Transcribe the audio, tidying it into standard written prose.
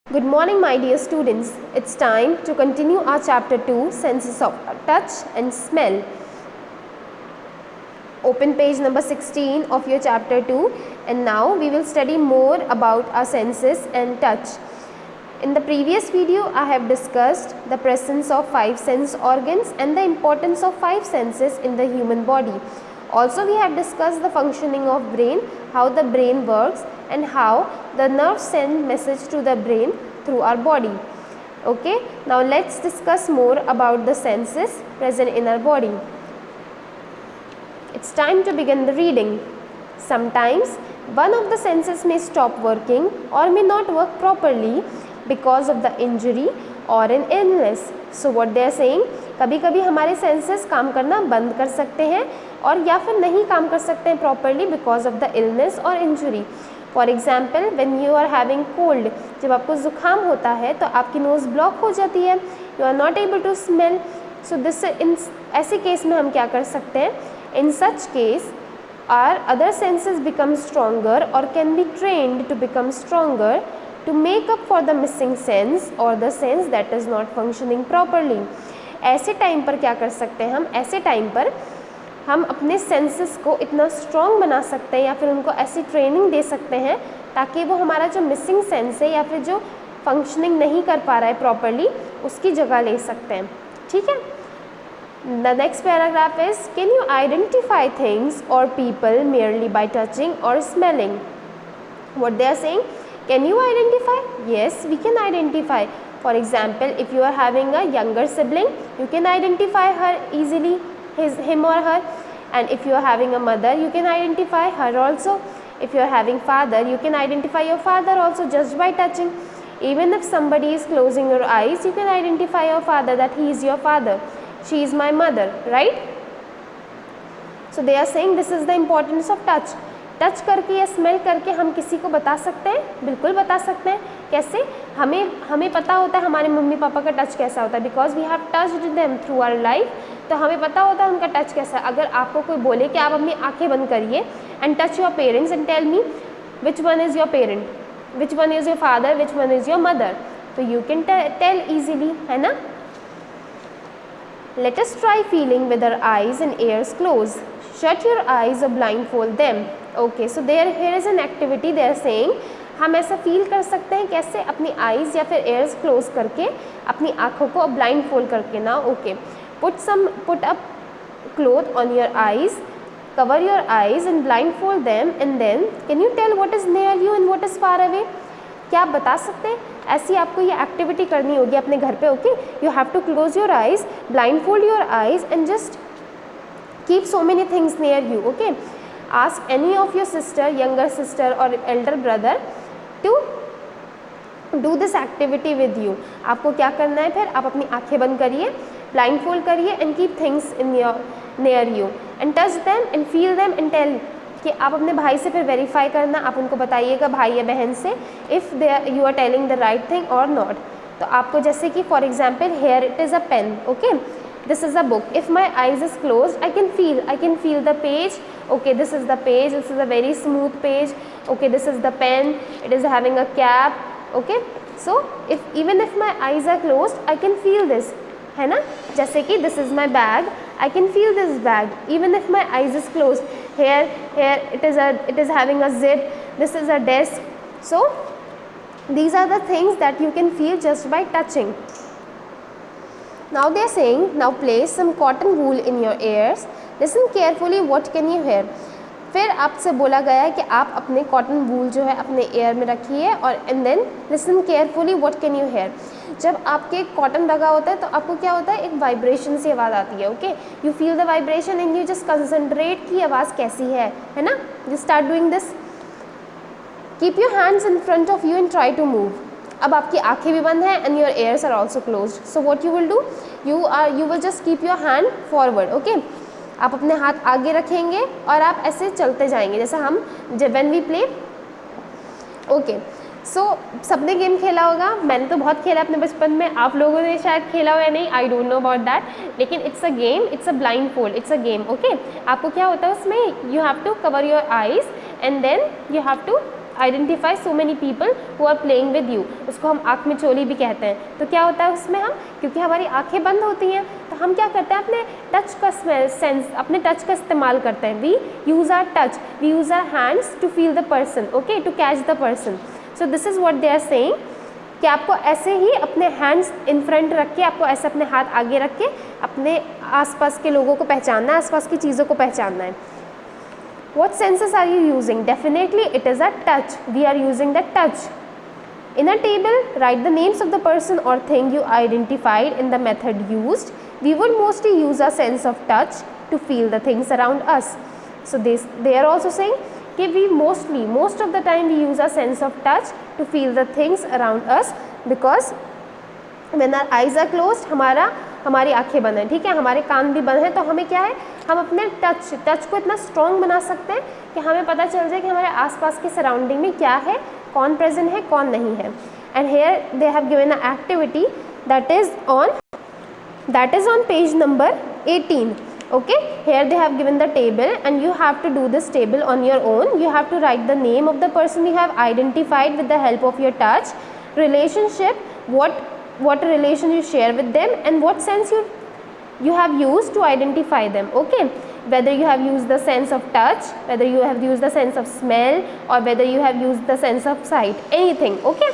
Good morning, my dear students. It's time to continue our chapter 2, senses of touch and smell. Open page number 16 of your chapter 2, and now we will study more about our senses and touch. In the previous video, I have discussed the presence of 5 sense organs and the importance of 5 senses in the human body. Also, we have discussed the functioning of brain, how the brain works and how the nerves send message to the brain through our body. Okay, now let's discuss more about the senses present in our body. It's time to begin the reading. Sometimes one of the senses may stop working or may not work properly because of the injury or an illness. So what they are saying, कभी कभी हमारे senses काम करना बंद कर सकते हैं और या फिर नहीं काम कर सकते हैं properly because of the illness और injury. For example when you are having cold, जब आपको ज़ुकाम होता है तो आपकी नोज़ ब्लॉक हो जाती है, you are not able to smell. So this in ऐसे केस में हम क्या कर सकते हैं, in such case are other senses become stronger और can be trained to become stronger to make up for the missing sense or the sense that is not functioning properly. ऐसे time पर क्या कर सकते हैं हम, ऐसे टाइम पर हम अपने सेंसेस को इतना स्ट्रॉन्ग बना सकते हैं या फिर उनको ऐसी ट्रेनिंग दे सकते हैं ताकि वो हमारा जो मिसिंग सेंस है या फिर जो फंक्शनिंग नहीं कर पा रहा है प्रॉपरली उसकी जगह ले सकते हैं. ठीक है. The next paragraph is, can you identify things और people merely by touching or smelling? What they are saying, can you identify? Yes, we can identify. For example, if you are having a younger sibling, you can identify her easily, him or her. And if you are having a mother, you can identify her also. If you are having father, you can identify your father also just by touching. Even if somebody is closing your eyes, you can identify your father that he is your father. She is my mother, right? So they are saying this is the importance of touch. Touch करके या smell करके हम किसी को बता सकते हैं, बिल्कुल बता सकते हैं. कैसे? हमें पता होता है हमारे मम्मी पापा का टच कैसा होता है because we have touched them through our life. तो हमें पता होता है उनका टच कैसा है. अगर आपको कोई बोले कि आप अपनी आंखें बंद करिए and touch your parents and tell me which one is your parent, which one is your father, which one is your mother, तो यू कैन टेल ईजीली, है ना. Let us try feeling with our eyes and ears closed. Shut your eyes or blindfold them. Okay, so here is an activity they are saying. हम ऐसा feel कर सकते हैं कैसे, अपनी आइज़ या फिर एयर्स क्लोज करके, अपनी आँखों को ब्लाइंड फोल्ड करके ना. Okay, put up cloth on your eyes, cover your eyes and blindfold them, and then can you tell what is near you and what is far away? क्या आप बता सकते हैं? ऐसी आपको ये एक्टिविटी करनी होगी अपने घर पे. Okay, you have to close your eyes, blindfold your eyes and just keep so many things near you. Okay, ask any of your sister, younger sister और elder brother to do this activity with you. आपको क्या करना है फिर, आप अपनी आंखें बंद करिए, ब्लाइंड फोल्ड करिए and keep things in your near you and touch them and feel them and tell. कि आप अपने भाई से फिर वेरीफाई करना, आप उनको बताइएगा भाई या बहन से if you are telling the right thing और नॉट. तो आपको जैसे कि for example here it is a pen. Okay, this is a book. If my eyes is close I can feel the page. Okay, this is the page, this is a very smooth page. Okay, this is the pen, it is having a cap. Okay, so even if my eyes are close I can feel this, है ना. जैसे कि this is my bag, I can feel this bag even if my eyes is closed. Here it is having a zip. This is a desk. So these are the things that you can feel just by touching. Now they are saying, now place some cotton wool in your ears. Listen carefully, what can you hear? फिर आपसे बोला गया है कि आप अपने cotton wool जो है अपने एयर में रखिए और and then listen carefully what can you hear. जब आपके कॉटन लगा होता है तो आपको क्या होता है, एक वाइब्रेशन से आवाज़ आती है. Okay, you feel the vibration and you just concentrate की आवाज़ कैसी है ना. You start doing this. Keep your hands in front of you and try to move. अब आपकी आंखें भी बंद हैं and your ears are also closed. So what you will do, you will just keep your hand forward. Okay, आप अपने हाथ आगे रखेंगे और आप ऐसे चलते जाएंगे जैसे हम जब व्हेन वी प्ले. ओके, सो सबने गेम खेला होगा, मैंने तो बहुत खेला अपने बचपन में, आप लोगों ने शायद खेला हो या नहीं, I don't know about that. लेकिन it's a game, it's a blindfold, it's a game. Okay, आपको क्या होता है उसमें, you have to cover your eyes and then you have to identify so many people who are playing with you, उसको हम आँख में चोली भी कहते हैं। तो क्या होता है उसमें हम, क्योंकि हमारी आँखें बंद होती हैं तो हम क्या करते हैं, अपने टच का सेंस, अपने टच का इस्तेमाल करते हैं। We use our touch, we use our hands to feel the person, okay, to catch the person. So this is what they are saying कि आपको ऐसे ही अपने हैंड्स इन फ्रंट रख के, आपको ऐसे अपने हाथ आगे रख के अपने आसपास के लोगों को पहचानना है, आसपास की चीज़ों को पहचानना है। What senses are you using? Definitely it is a touch. We are using the touch. In a table, write the names of the person or thing you identified in the method used. We would mostly use our sense of touch to feel the things around us. So they are also saying कि we most of the time we use our sense of touch to feel the things around us, because when our eyes are closed, हमारी आंखें बंद हैं, ठीक है, हमारे कान भी बंद हैं, तो हमें क्या है, हम अपने टच को इतना स्ट्रॉन्ग बना सकते हैं कि हमें पता चल जाए कि हमारे आसपास की सराउंडिंग में क्या है, कौन प्रेजेंट है, कौन नहीं है। And here they have given a activity that is on page number 18. Okay, here they have given the table and you have to do this table on your own. You have to write the name of the person you have identified with the help of your touch, relationship, what relation you share with them, and what sense you have used to identify them. Okay, whether you have used the sense of touch, whether you have used the sense of smell, or whether you have used the sense of sight, anything. Okay.